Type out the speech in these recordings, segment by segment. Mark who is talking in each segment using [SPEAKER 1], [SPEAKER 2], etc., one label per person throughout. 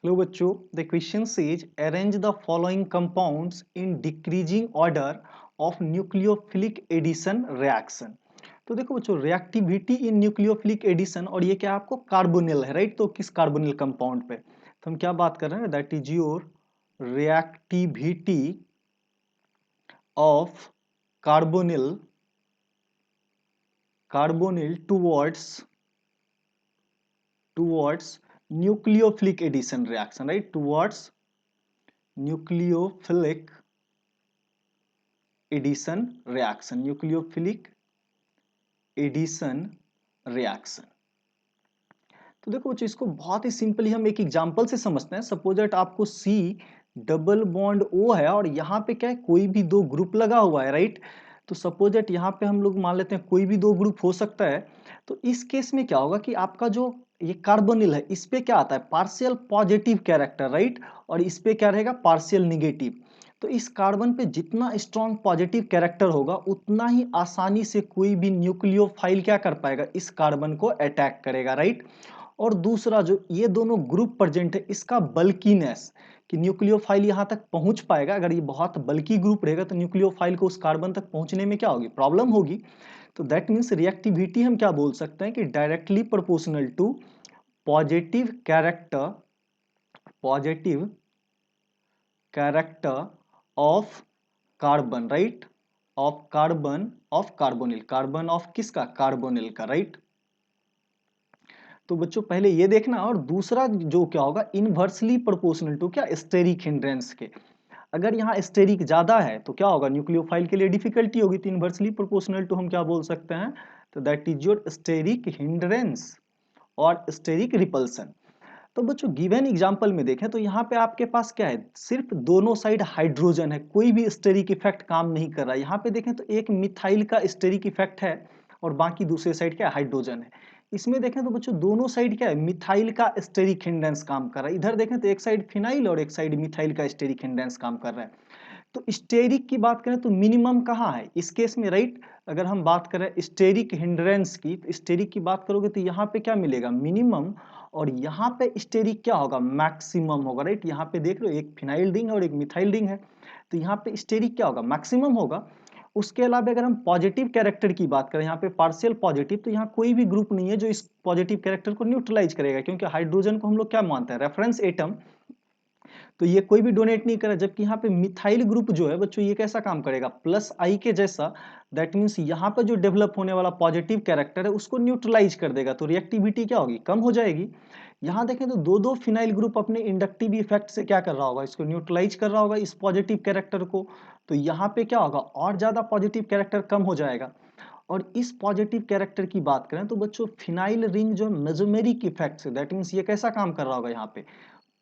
[SPEAKER 1] Hello बच्चों, the question says arrange the following compounds in decreasing order of nucleophilic addition reaction. तो देखो बच्चों, reactivity इन nucleophilic addition, और ये क्या आपको कार्बोनिल है, राइट। तो किस कार्बोनिल कंपाउंड पे तो हम क्या बात कर रहे हैं, that is your reactivity of carbonyl carbonyl towards nucleophilic addition reaction, right, towards nucleophilic addition reaction, nucleophilic addition reaction. तो देखो बच्चों, इसको बहुत ही सिंपली हम एक एग्जांपल से समझते हैं। सपोज दैट आपको सी डबल बॉन्ड ओ है और यहाँ पे क्या है, कोई भी दो ग्रुप लगा हुआ है, राइट। तो सपोज दैट यहाँ पे हम लोग मान लेते हैं कोई भी दो ग्रुप हो सकता है। तो इस केस में क्या होगा कि आपका जो ये कार्बोनिल है, इस पे क्या आता है, पार्शियल पॉजिटिव कैरेक्टर, राइट। और इस पे क्या रहेगा, पार्शियल निगेटिव। तो इस कार्बन पे जितना स्ट्रॉन्ग पॉजिटिव कैरेक्टर होगा, उतना ही आसानी से कोई भी न्यूक्लियोफाइल क्या कर पाएगा, इस कार्बन को अटैक करेगा, राइट। और दूसरा, जो ये दोनों ग्रुप प्रेजेंट है, इसका बल्कीनेस, कि न्यूक्लियोफाइल यहाँ तक पहुंच पाएगा। अगर ये बहुत बल्की ग्रुप रहेगा तो न्यूक्लियोफाइल को उस कार्बन तक पहुंचने में क्या होगी, प्रॉब्लम होगी। तो दैट मीन्स रिएक्टिविटी हम क्या बोल सकते हैं कि directly proportional to positive character of carbon, right, of carbon of किसका, कार्बोनिल का, राइट। तो बच्चों पहले ये देखना, और दूसरा जो क्या होगा, इनवर्सली प्रोपोर्शनल टू क्या, स्टेरिक हिंड्रेंस के। अगर यहाँ स्टेरिक ज्यादा है तो क्या होगा, न्यूक्लियोफाइल के लिए डिफिकल्टी होगी। तो इनवर्सली प्रोपोर्शनल टू हम क्या बोल सकते हैं, तो that is your steric hindrance और स्टेरिक रिपल्सन। तो बच्चों गिवन एग्जांपल में देखें तो यहाँ पे आपके पास क्या है, सिर्फ दोनों साइड हाइड्रोजन है, कोई भी स्टेरिक इफेक्ट काम नहीं कर रहा है। यहाँ पे देखें तो एक मिथाइल का स्टेरिक इफेक्ट है और बाकी दूसरे साइड क्या है, हाइड्रोजन है। इसमें देखें तो बच्चों दोनों साइड क्या है, मिथाइल का स्टेरिक हिंड्रेंस काम कर रहा है। इधर देखें तो एक साइड फिनाइल और एक साइड मिथाइल का स्टेरिक हिंड्रेंस काम कर रहा है। तो स्टेरिक की बात करें तो मिनिमम कहाँ है इस केस में, राइट। अगर हम बात करें स्टेरिक हिंड्रेंस की, तो स्टेरिक की बात करोगे तो यहाँ पे क्या मिलेगा, मिनिमम। और यहाँ पे स्टेरिक क्या होगा, मैक्सिमम होगा, राइट। यहाँ पे देख लो, एक फिनाइल रिंग है और एक मिथाइल रिंग है। तो यहाँ पे स्टेरिक क्या होगा, मैक्सिमम होगा। उसके अलावा अगर हम पॉजिटिव कैरेक्टर की बात करें, यहाँ पे पार्शियल पॉजिटिव, तो यहाँ कोई भी ग्रुप नहीं है जो इस पॉजिटिव कैरेक्टर को न्यूट्रलाइज करेगा, क्योंकि हाइड्रोजन को हम लोग क्या मानते हैं, रेफरेंस एटम। तो ये कोई भी डोनेट नहीं करा। जबकि यहाँ पे मिथाइल ग्रुप जो है बच्चों, ये कैसा काम करेगा, प्लस आई के जैसा। दैट मीन्स यहाँ पे जो डेवलप होने वाला पॉजिटिव कैरेक्टर है, उसको न्यूट्रलाइज कर देगा। तो रिएक्टिविटी क्या होगी, कम हो जाएगी। यहाँ देखें तो दो दो फिनाइल ग्रुप अपने इंडक्टिव इफेक्ट से क्या कर रहा होगा, इसको न्यूट्रलाइज कर रहा होगा, इस पॉजिटिव कैरेक्टर को। तो यहाँ पे क्या होगा, और ज्यादा पॉजिटिव कैरेक्टर कम हो जाएगा। और इस पॉजिटिव कैरेक्टर की बात करें तो बच्चों, फिनाइल रिंग जो मेसोमेरिक इफेक्ट से, दैट मीन्स ये कैसा काम कर रहा होगा, यहाँ पे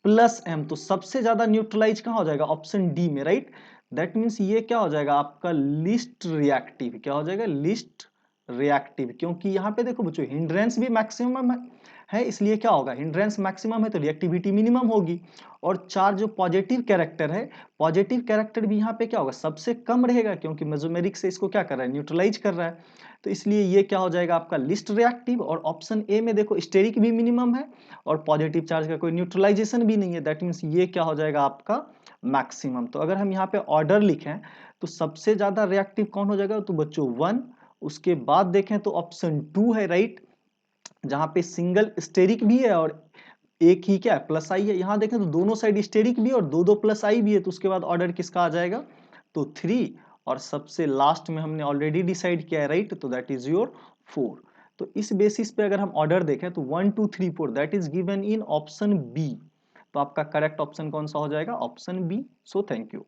[SPEAKER 1] प्लस एम। तो सबसे ज्यादा न्यूट्रलाइज कहाँ हो जाएगा, ऑप्शन डी में, राइट। दैट मीन्स ये क्या हो जाएगा आपका, लिस्ट रिएक्टिव। क्या हो जाएगा, लिस्ट रिएक्टिव। क्योंकि यहाँ पे देखो बच्चों, हिंड्रेंस भी मैक्सिमम है, इसलिए क्या होगा, हिंड्रेंस मैक्सिमम है तो रिएक्टिविटी मिनिमम होगी। और चार जो पॉजिटिव कैरेक्टर है, पॉजिटिव कैरेक्टर भी यहाँ पे क्या होगा, सबसे कम रहेगा, क्योंकि मेसोमेरिक से इसको क्या कर रहा है, न्यूट्रलाइज कर रहा है। तो इसलिए ये क्या हो जाएगा आपका, लिस्ट रिएक्टिव। और ऑप्शन ए में देखो, स्टेरिक भी मिनिमम है और पॉजिटिव चार्ज का कोई न्यूट्रलाइजेशन भी नहीं है। दैट मीन्स ये क्या हो जाएगा आपका, मैक्सिमम। तो अगर हम यहाँ पे ऑर्डर लिखें तो सबसे ज्यादा रिएक्टिव कौन हो जाएगा, तो बच्चों 1। उसके बाद देखें तो ऑप्शन 2 है, राइट, जहां पे सिंगल स्टेरिक भी है और एक ही क्या है, प्लस आई है। यहाँ देखें तो दोनों साइड स्टेरिक भी है और दो दो प्लस आई भी है। तो उसके बाद ऑर्डर किसका आ जाएगा, तो 3। और सबसे लास्ट में हमने ऑलरेडी डिसाइड किया है, राइट, तो दैट इज योर 4। तो इस बेसिस पे अगर हम ऑर्डर देखें तो 1 2 3 4 that is given in option B. तो आपका करेक्ट ऑप्शन कौन सा हो जाएगा, option B. So thank you.